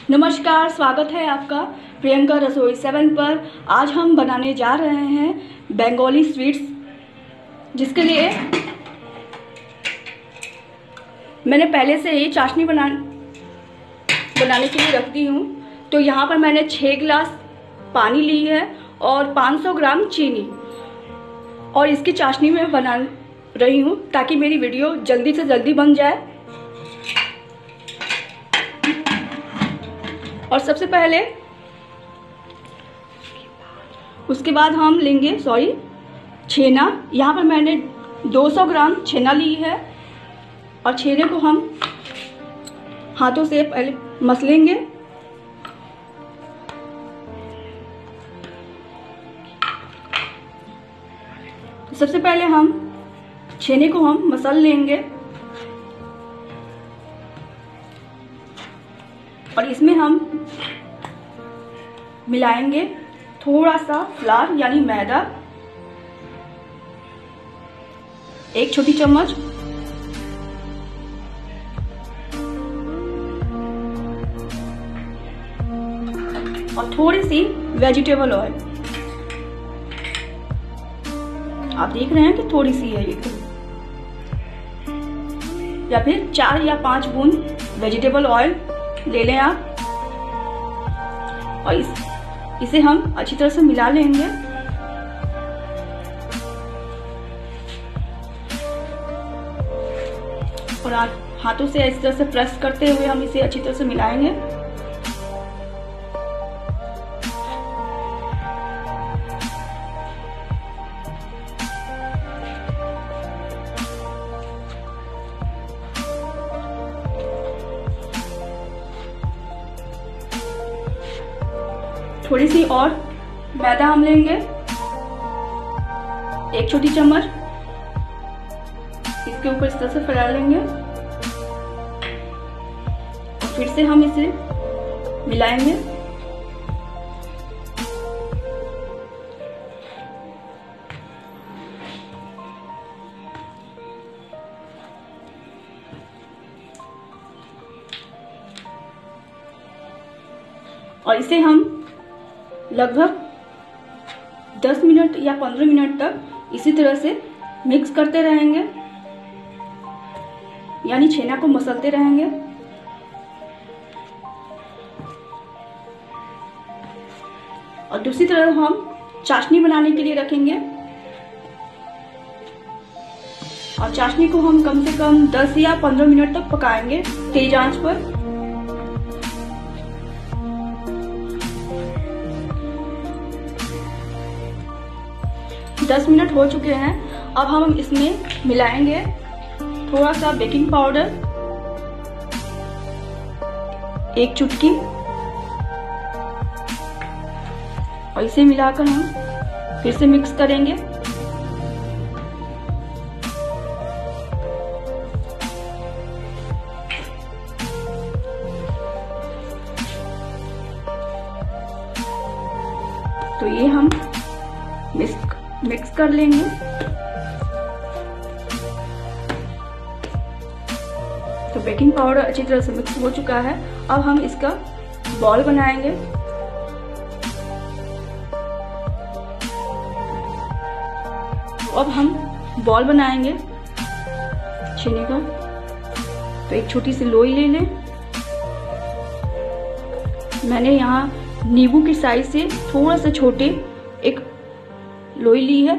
नमस्कार, स्वागत है आपका प्रियंका रसोई 7 पर। आज हम बनाने जा रहे हैं बंगाली स्वीट्स, जिसके लिए मैंने पहले से ही चाशनी बनाने के लिए रख दी हूँ। तो यहाँ पर मैंने 6 गिलास पानी ली है और 500 ग्राम चीनी, और इसकी चाशनी में बना रही हूँ ताकि मेरी वीडियो जल्दी से जल्दी बन जाए। और सबसे पहले उसके बाद हम लेंगे छेना। यहाँ पर मैंने 200 ग्राम छेना ली है और छेने को हम हाथों से पहले मसलेंगे। सबसे पहले हम छेने को हम मसल लेंगे और इसमें हम मिलाएंगे थोड़ा सा फ्लावर यानी मैदा, 1 छोटी चम्मच, और थोड़ी सी वेजिटेबल ऑयल। आप देख रहे हैं कि थोड़ी सी है ये, या फिर 4 या 5 बूंद वेजिटेबल ऑयल ले लें आप। और इसे हम अच्छी तरह से मिला लेंगे। और आप हाथों से इस तरह से प्रेस करते हुए हम इसे अच्छी तरह से मिलाएंगे। थोड़ी सी और मैदा हम लेंगे, 1 छोटी चम्मच, इसके ऊपर इस तरह से फैला लेंगे और फिर से हम इसे मिलाएंगे। और इसे हम लगभग 10 मिनट या 15 मिनट तक इसी तरह से मिक्स करते रहेंगे, यानी छेना को मसलते रहेंगे। और दूसरी तरफ हम चाशनी बनाने के लिए रखेंगे, और चाशनी को हम कम से कम 10 या 15 मिनट तक पकाएंगे तेज आंच पर। दस मिनट हो चुके हैं। अब हम इसमें मिलाएंगे थोड़ा सा बेकिंग पाउडर, 1 चुटकी, और इसे मिलाकर हम फिर से मिक्स करेंगे। तो ये हम मिक्स कर लेंगे। तो बेकिंग पाउडर अच्छी तरह से मिक्स हो चुका है। अब हम इसका बॉल बनाएंगे। अब हम बॉल बनाएंगे छेने का। तो एक छोटी सी लोई ले लें। मैंने यहाँ नींबू की साइज से थोड़ा सा छोटे एक लोई ली है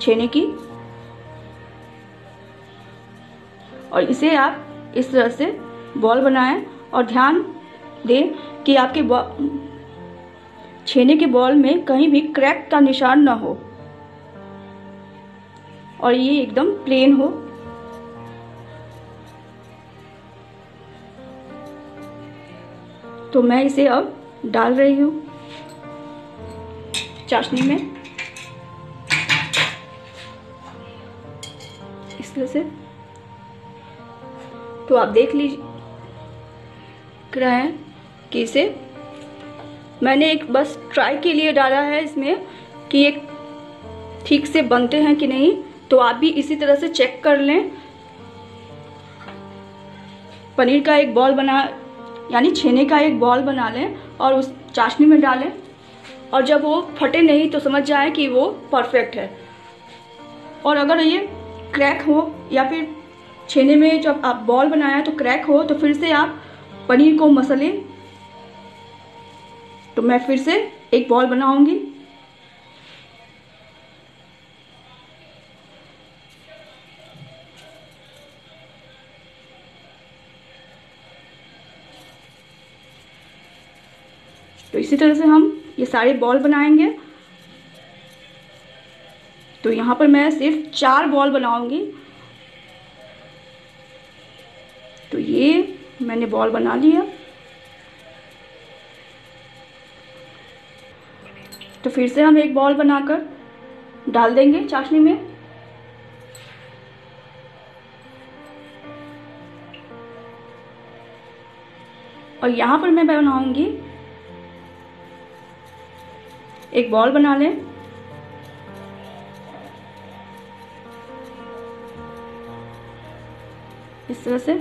छेने की, और इसे आप इस तरह से बॉल बनाएं। और ध्यान दें कि आपके छेने के बॉल में कहीं भी क्रैक का निशान ना हो और ये एकदम प्लेन हो। तो मैं इसे अब डाल रही हूँ चाशनी में इस तरह से। तो आप देख लीजिए रहे हैं कि इसे मैंने एक बस ट्राई के लिए डाला है इसमें कि एक ठीक से बनते हैं कि नहीं। तो आप भी इसी तरह से चेक कर लें। पनीर का एक बॉल बना यानी छेने का एक बॉल बना लें और उस चाशनी में डालें, और जब वो फटे नहीं तो समझ जाए कि वो परफेक्ट है। और अगर ये क्रैक हो या फिर छेने में जब आप बॉल बनाया तो क्रैक हो, तो फिर से आप पनीर को मसलें। तो मैं फिर से एक बॉल बनाऊंगी। तो इसी तरह से हम ये सारे बॉल बनाएंगे। तो यहाँ पर मैं सिर्फ 4 बॉल बनाऊंगी। तो ये मैंने बॉल बना लिया। तो फिर से हम एक बॉल बनाकर डाल देंगे चाशनी में। और यहाँ पर मैं बनाऊंगी, एक बॉल बना लें, इस तरह से।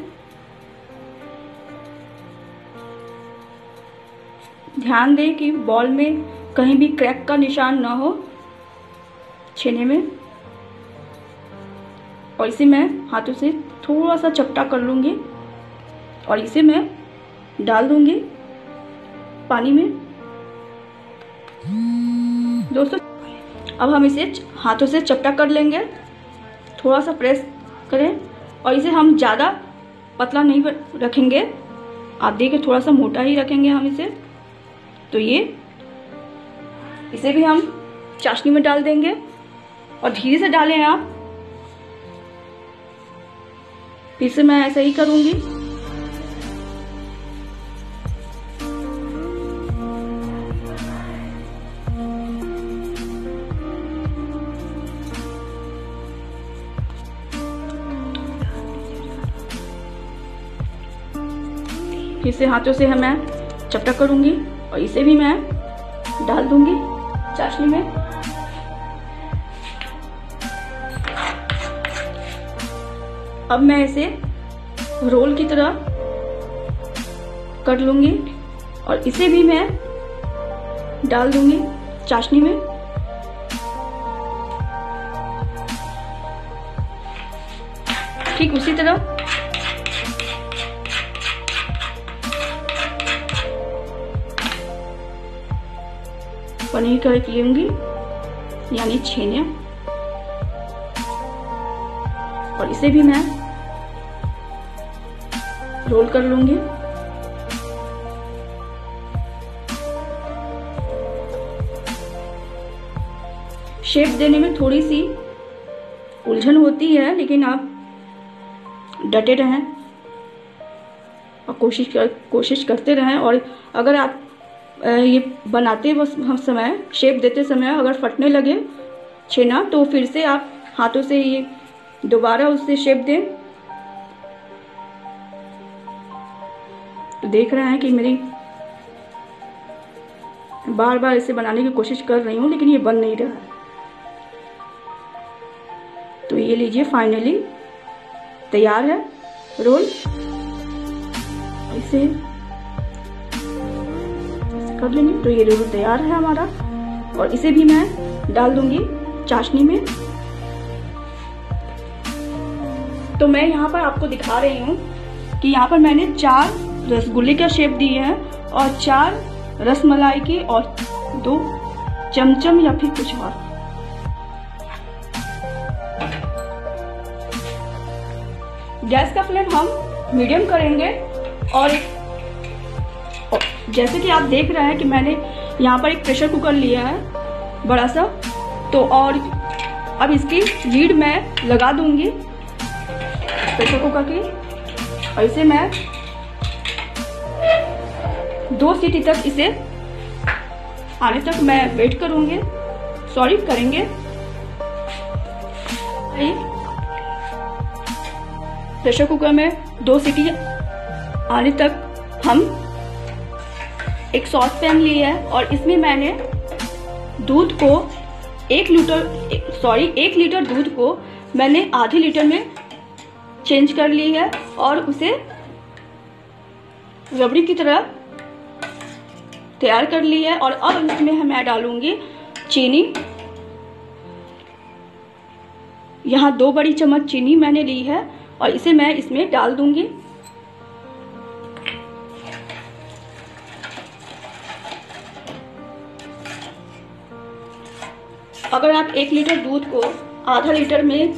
ध्यान दें कि बॉल में कहीं भी क्रैक का निशान ना हो छेने में। और इसे मैं हाथों से थोड़ा सा चपटा कर लूँगी और इसे मैं डाल दूँगी पानी में। दोस्तों, अब हम इसे हाथों से चपटा कर लेंगे, थोड़ा सा प्रेस करें। और इसे हम ज़्यादा पतला नहीं रखेंगे, आप देखिए थोड़ा सा मोटा ही रखेंगे हम इसे। तो इसे भी हम चाशनी में डाल देंगे और धीरे से डालें आप। फिर से मैं ऐसा ही करूंगी। फिर से हाथों से मैं चपटा करूंगी और इसे भी मैं डाल दूंगी चाशनी में। अब मैं इसे रोल की तरह कर लूंगी और इसे भी मैं डाल दूंगी चाशनी में। ठीक उसी तरह पनीर का एक लूंगी, यानी छेने, और इसे भी मैं रोल कर लूंगी। शेप देने में थोड़ी सी उलझन होती है, लेकिन आप डटे रहें और कोशिश करते रहें। और अगर आप ये बनाते समय, शेप देते समय अगर फटने लगे छेना, तो फिर से आप हाथों से ये दोबारा उससे शेप दें। तो देख रहे हैं कि मेरी बार बार इसे बनाने की कोशिश कर रही हूँ, लेकिन ये बन नहीं रहा है। तो ये लीजिए, फाइनली तैयार है रोल। इसे कर लेंगे। तो ये रोल तैयार है हमारा, और इसे भी मैं डाल दूंगी चाशनी में। तो मैं यहाँ पर आपको दिखा रही हूँ कि यहाँ पर मैंने 4 रसगुल्ले का शेप दिए हैं और 4 रसमलाई के और 2 चमचम या फिर कुछ और। गैस का फ्लेम हम मीडियम करेंगे। और जैसे कि आप देख रहे हैं कि मैंने यहाँ पर एक प्रेशर कुकर लिया है बड़ा सा। तो और अब इसकी लीड मैं लगा दूंगी प्रेशर कुकर की, और इसे मैं 2 सीटी तक इसे आने तक मैं वेट करेंगे। प्रेशर कुकर में 2 सीटी आने तक हम एक सॉस पैन लिया है और इसमें मैंने दूध को 1 लीटर दूध को मैंने आधे लीटर में चेंज कर ली है और उसे रबड़ी की तरह तैयार कर ली है। और अब इसमें मैं डालूंगी चीनी। यहाँ 2 बड़ी चम्मच चीनी मैंने ली है और इसे मैं इसमें डाल दूंगी। अगर आप 1 लीटर दूध को आधा लीटर में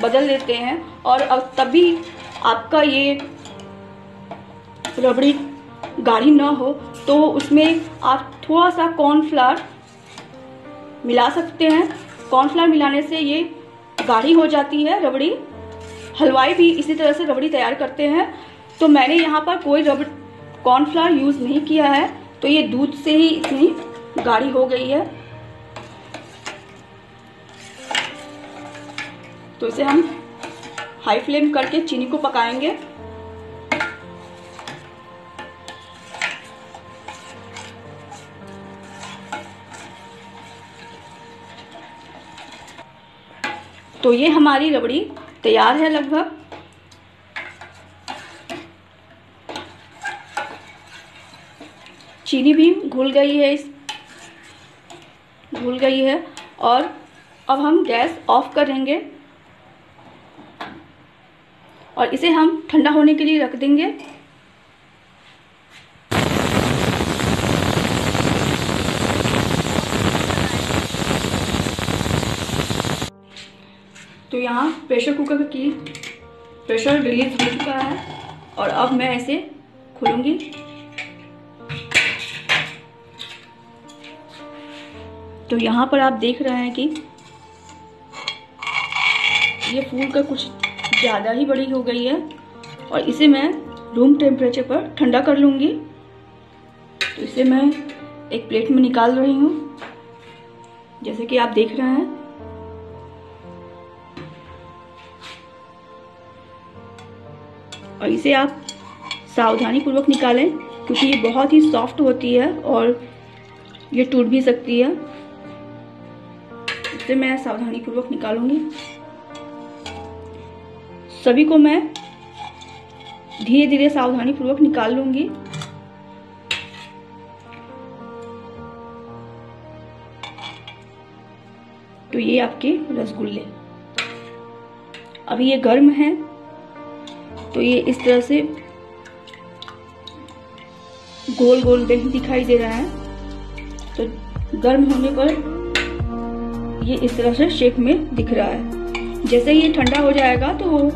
बदल देते हैं और अब तभी आपका ये रबड़ी गाढ़ी ना हो तो उसमें आप थोड़ा सा कॉर्नफ्लावर मिला सकते हैं। कॉर्नफ्लावर मिलाने से ये गाढ़ी हो जाती है रबड़ी। हलवाई भी इसी तरह से रबड़ी तैयार करते हैं। तो मैंने यहाँ पर कोई कॉर्नफ्लावर यूज़ नहीं किया है, तो ये दूध से ही इतनी गाढ़ी हो गई है। तो इसे हम हाई फ्लेम करके चीनी को पकाएंगे। तो ये हमारी रबड़ी तैयार है लगभग। चीनी भी घुल गई है और अब हम गैस ऑफ करेंगे और इसे हम ठंडा होने के लिए रख देंगे। तो यहाँ प्रेशर कुकर की प्रेशर रिलीज हो चुका है और अब मैं इसे खोलूंगी। तो यहाँ पर आप देख रहे हैं कि ये फूल का कुछ ज़्यादा ही बड़ी हो गई है और इसे मैं रूम टेम्परेचर पर ठंडा कर लूँगी। तो इसे मैं एक प्लेट में निकाल रही हूँ, जैसे कि आप देख रहे हैं। और इसे आप सावधानी पूर्वक निकालें क्योंकि ये बहुत ही सॉफ्ट होती है और ये टूट भी सकती है। इसे मैं सावधानी पूर्वक निकालूंगी। सभी को मैं धीरे धीरे सावधानी पूर्वक निकाल लूंगी। तो ये आपके रसगुल्ले अभी ये गर्म है, तो ये इस तरह से गोल गोल नहीं दिखाई दे रहा है। तो गर्म होने पर ये इस तरह से शेप में दिख रहा है। जैसे ही ये ठंडा हो जाएगा तो वो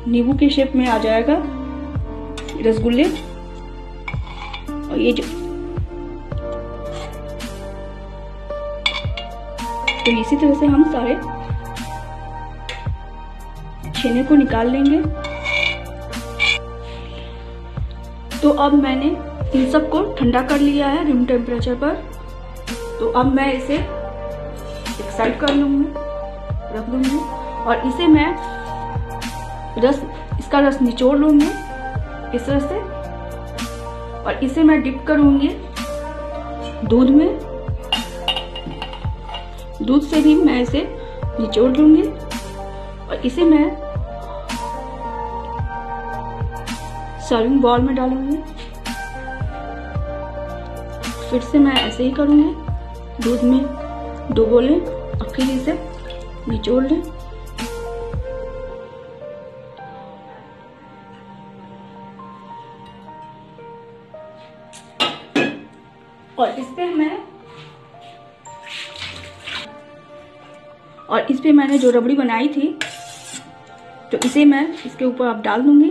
नींबू के शेप में आ जाएगा रसगुल्ले। और ये जो तो इसी तरह से हम सारे छेने को निकाल लेंगे। तो अब मैंने इन सब को ठंडा कर लिया है रूम टेम्परेचर पर। तो अब मैं इसे एक साइड कर लूंगी, रख दूंगी और इसे मैं इसका रस निचोड़ लूंगी इस तरह से। और इसे मैं डिप करूंगी दूध में। दूध से भी मैं इसे निचोड़ लूंगी और इसे मैं सर्विंग बॉल में डालूंगी। फिर से मैं ऐसे ही करूंगी, दूध में डुबो लें और फिर इसे निचोड़ लें। और इस पे मैंने जो रबड़ी बनाई थी तो इसे मैं इसके ऊपर अब डाल दूंगी।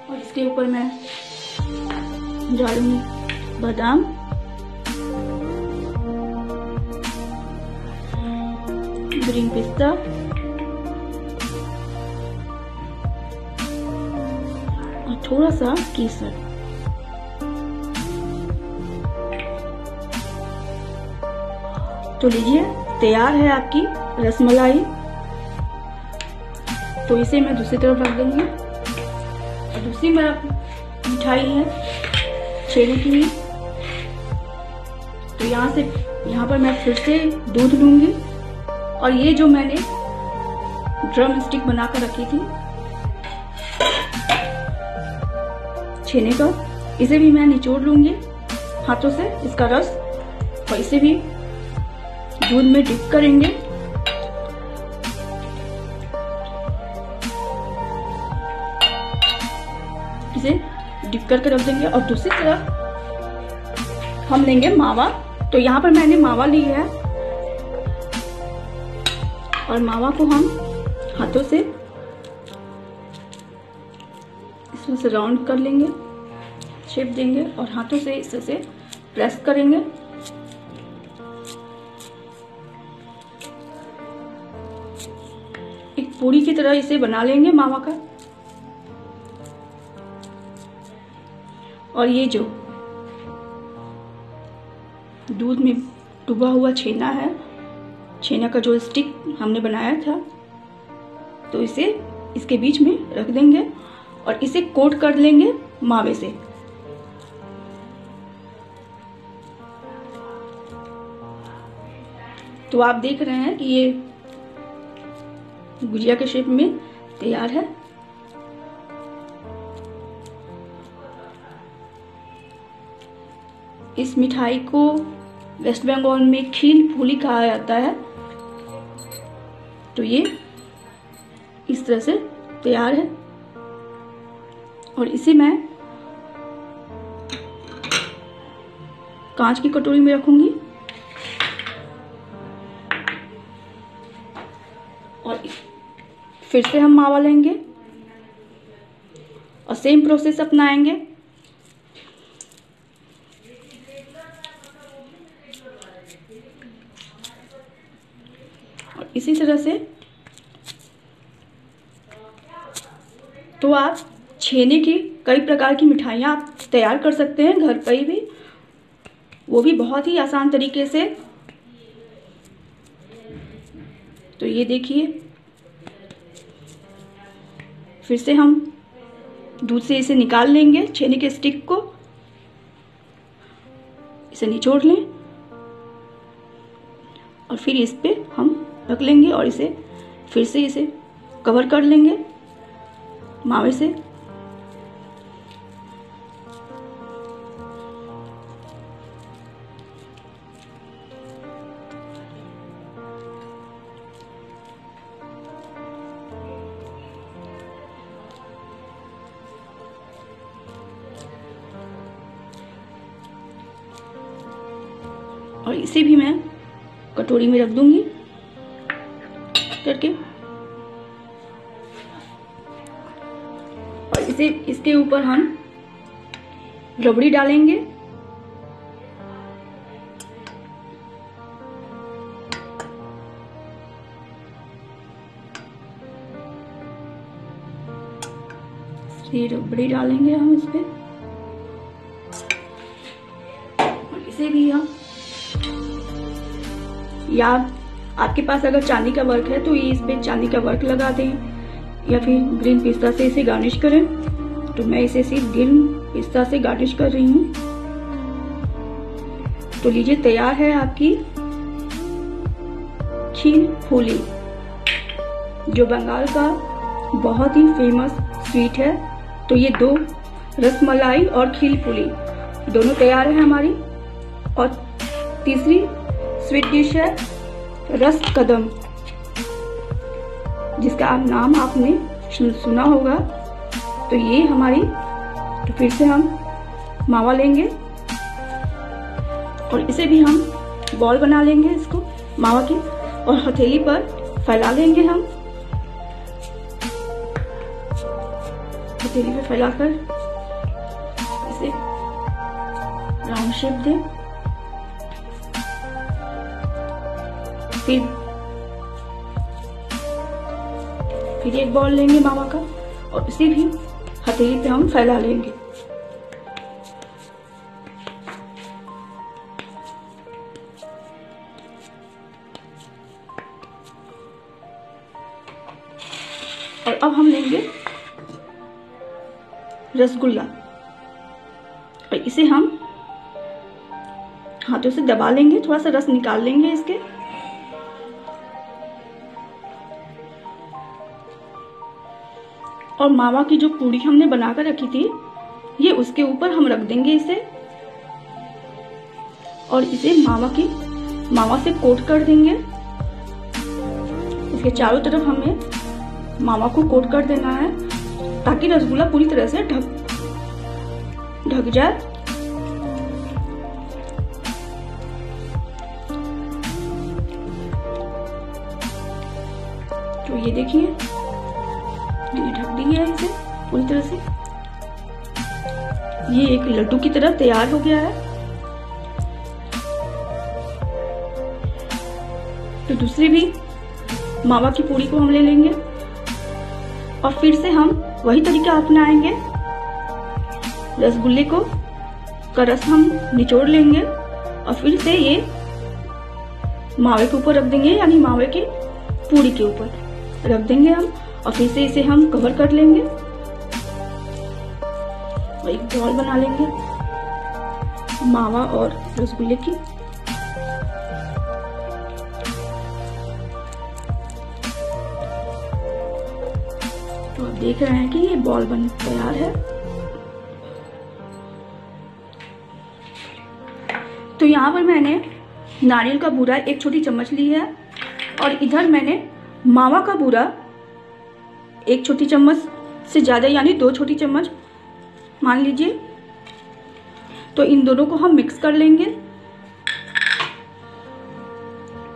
और इसके ऊपर मैं डालूंगी बादाम, ग्रीन पिस्ता और थोड़ा सा केसर। तो लीजिए तैयार है आपकी रसमलाई। तो इसे मैं दूसरी तरफ रख दूंगी। दूसरी मिठाई है छेने की। तो यहाँ पर मैं फिर से दूध लूंगी और ये जो मैंने ड्रम स्टिक बनाकर रखी थी छेने का, इसे भी मैं निचोड़ लूंगी हाथों से, इसका रस, और इसे भी दूध में डिप करेंगे। इसे डिप करके रख देंगे। और दूसरी तरफ हम लेंगे मावा। तो यहाँ पर मैंने मावा ली है और मावा को हम हाथों से इसमें से राउंड कर लेंगे, शेप देंगे और हाथों से इसे प्रेस करेंगे। एक पूरी की तरह इसे बना लेंगे मावा का। और ये जो दूध में डूबा हुआ छेना है, छेना का जो स्टिक हमने बनाया था, तो इसे इसके बीच में रख देंगे और इसे कोट कर लेंगे मावे से। तो आप देख रहे हैं कि ये गुजिया के शेप में तैयार है। इस मिठाई को वेस्ट बंगाल में खील पूली कहा जाता है। तो ये इस तरह से तैयार है और इसे मैं कांच की कटोरी में रखूंगी और फिर से हम मावा लेंगे और सेम प्रोसेस अपनाएंगे। और इसी तरह से तो आप छेने की कई प्रकार की मिठाइयाँ आप तैयार कर सकते हैं घर पर ही भी, वो भी बहुत ही आसान तरीके से। तो ये देखिए, फिर से हम दूध से इसे निकाल लेंगे छेने के स्टिक को, इसे निचोड़ लें और फिर इस पे हम रख लेंगे और इसे फिर से इसे कवर कर लेंगे मावे से। और इसे भी मैं कटोरी में रख दूंगी करके, और इसे इसके ऊपर हम रबड़ी डालेंगे। ये रबड़ी डालेंगे हम इस पे और इसे भी हम, या आपके पास अगर चांदी का वर्क है तो ये इस पे चांदी का वर्क लगा दें या फिर ग्रीन पिस्ता से इसे गार्निश करें। तो मैं इसे सिर्फ ग्रीन पिस्ता से गार्निश कर रही हूँ। तो लीजिए, तैयार है आपकी खीर पूली, जो बंगाल का बहुत ही फेमस स्वीट है। तो ये दो, रसमलाई और खीर पूली दोनों तैयार है हमारी। और तीसरी स्वीट डिश है रस कदम, जिसका नाम आपने सुना होगा। तो ये हमारी, तो फिर से हम मावा लेंगे और इसे भी हम बॉल बना लेंगे इसको मावा की, और हथेली पर फैला लेंगे हम, हथेली पे फैलाकर इसे राउंड शेप दें। फिर एक बॉल लेंगे मावा का और इसे भी हथेली पे हम फैला लेंगे। और अब हम लेंगे रसगुल्ला, और इसे हम हाथों से दबा लेंगे, थोड़ा सा रस निकाल लेंगे इसके। और मावा की जो पूड़ी हमने बनाकर रखी थी, ये उसके ऊपर हम रख देंगे इसे, और इसे मावा से कोट कर देंगे। इसके चारों तरफ हमें मावा को कोट कर देना है ताकि रसगुल्ला पूरी तरह से ढक जाए। तो ये देखिए, मैंने ढक दी है इसे पूरी तरह से। ये एक लड्डू की तरह तैयार हो गया है। तो दूसरी भी मावा की पूड़ी को हम ले लेंगे और फिर से हम वही तरीका अपनाएंगे। रसगुल्ले का रस हम निचोड़ लेंगे और फिर से ये मावे के ऊपर रख देंगे, यानी मावे की पूड़ी के ऊपर रख देंगे हम, और फिर से इसे हम कवर कर लेंगे और एक बॉल बना लेंगे मावा और रसगुल्ले की। तो आप देख रहे हैं कि ये बॉल बन तैयार है। तो यहाँ पर मैंने नारियल का बूरा 1 छोटी चम्मच ली है और इधर मैंने मावा का बूरा 1 छोटी चम्मच से ज़्यादा, यानी 2 छोटी चम्मच मान लीजिए। तो इन दोनों को हम मिक्स कर लेंगे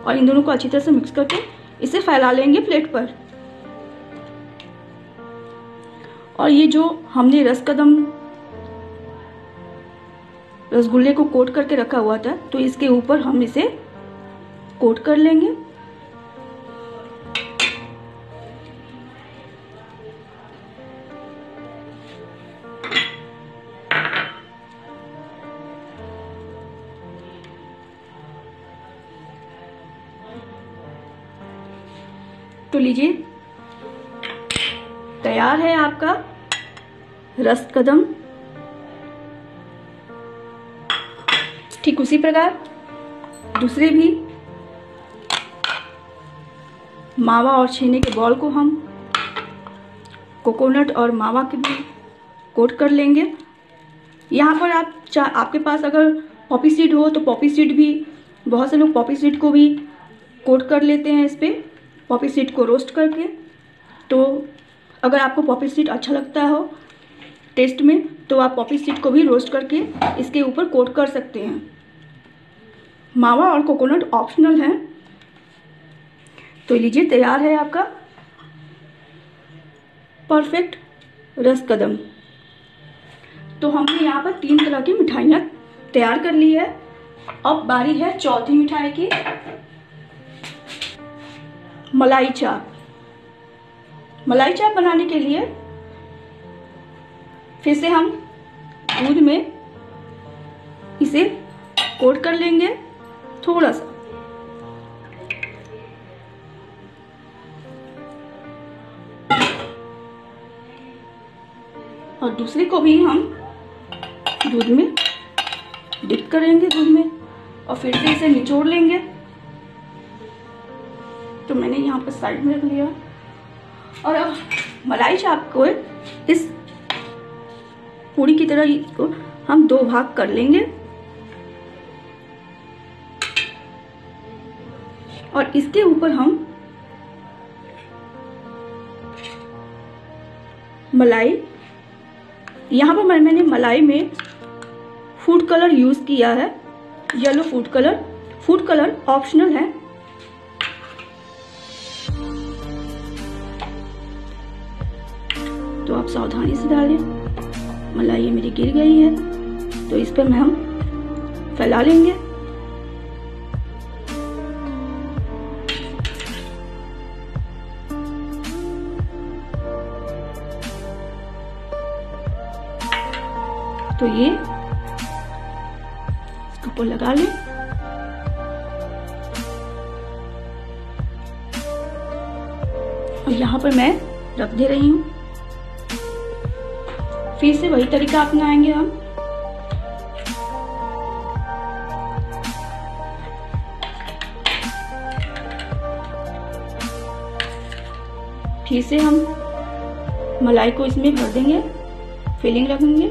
और इन दोनों को अच्छी तरह से मिक्स करके इसे फैला लेंगे प्लेट पर। और ये जो हमने रसगुल्ले को कोट करके रखा हुआ था, तो इसके ऊपर हम इसे कोट कर लेंगे। तो लीजिए, तैयार है आपका रस कदम। ठीक उसी प्रकार दूसरे भी मावा और छेने के बॉल को हम कोकोनट और मावा के भी कोट कर लेंगे। यहाँ पर आपके पास अगर पॉपी सीड हो तो पॉपी सीड भी, बहुत से लोग पॉपी सीड को भी कोट कर लेते हैं इस पे, पॉपी सीड को रोस्ट करके। तो अगर आपको पॉपी सीड अच्छा लगता हो टेस्ट में, तो आप पॉपी सीड को भी रोस्ट करके इसके ऊपर कोट कर सकते हैं। मावा और कोकोनट ऑप्शनल है। तो लीजिए, तैयार है आपका परफेक्ट रस कदम। तो हमने यहाँ पर 3 तरह की मिठाइयाँ तैयार कर ली है। अब बारी है चौथी मिठाई की, मलाई चाप। मलाई चाप बनाने के लिए फिर से हम दूध में इसे कोट कर लेंगे थोड़ा सा, और दूसरे को भी हम दूध में डिप करेंगे, दूध में, और फिर से इसे निचोड़ लेंगे। तो मैंने यहाँ पर साइड में रख लिया। और अब मलाई चाप को इस पूरी की तरह इसको हम 2 भाग कर लेंगे और इसके ऊपर हम मलाई, यहाँ पर मैंने मलाई में फूड कलर यूज किया है, yellow food colour. Food colour optional है। तो आप सावधानी से डालें। मलाई ये मेरी गिर गई है, तो इस पर हम फैला लेंगे। तो ये इसके ऊपर लगा लें। और यहाँ पर मैं रख दे रही हूँ। फिर से वही तरीका अपनाएंगे हम। फिर से हम मलाई को इसमें भर देंगे, फिलिंग रखेंगे।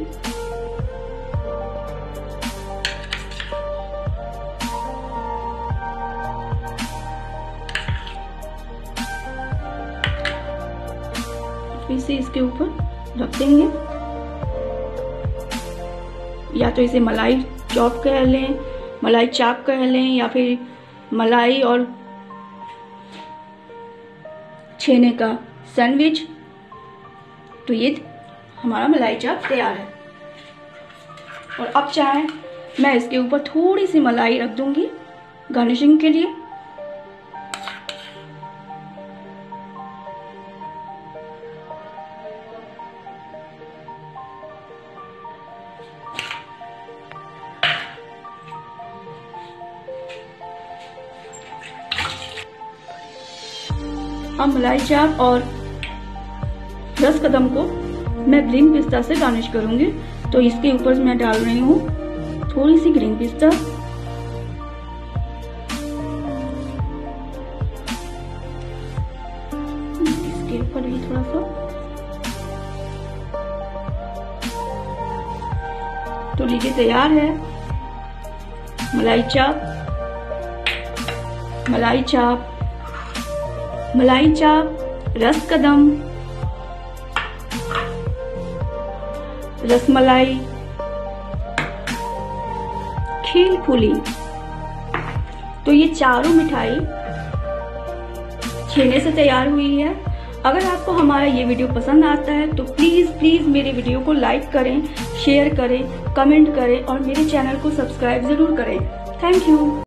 फिर से इसके ऊपर रख देंगे, या तो इसे मलाई चॉप कह लें, मलाई चाप कह लें, या फिर मलाई और छेने का सैंडविच। तो ये हमारा मलाई चाप तैयार है। और अब चाहे मैं इसके ऊपर थोड़ी सी मलाई रख दूंगी गार्निशिंग के लिए। अब मलाई चाप और रस कदम को मैं ग्रीन पिस्ता से गार्निश करूंगी। तो इसके ऊपर मैं डाल रही हूँ थोड़ी सी ग्रीन पिस्ता, इसके ऊपर भी थोड़ा सा। तो लीजिए तैयार है मलाई चाप, मलाई चाप, मलाई चाप, रस कदम, रसमलाई, खीर पूली। तो ये चारों मिठाई छेने से तैयार हुई है। अगर आपको हमारा ये वीडियो पसंद आता है तो प्लीज मेरे वीडियो को लाइक करें, शेयर करें, कमेंट करें और मेरे चैनल को सब्सक्राइब जरूर करें। Thank you.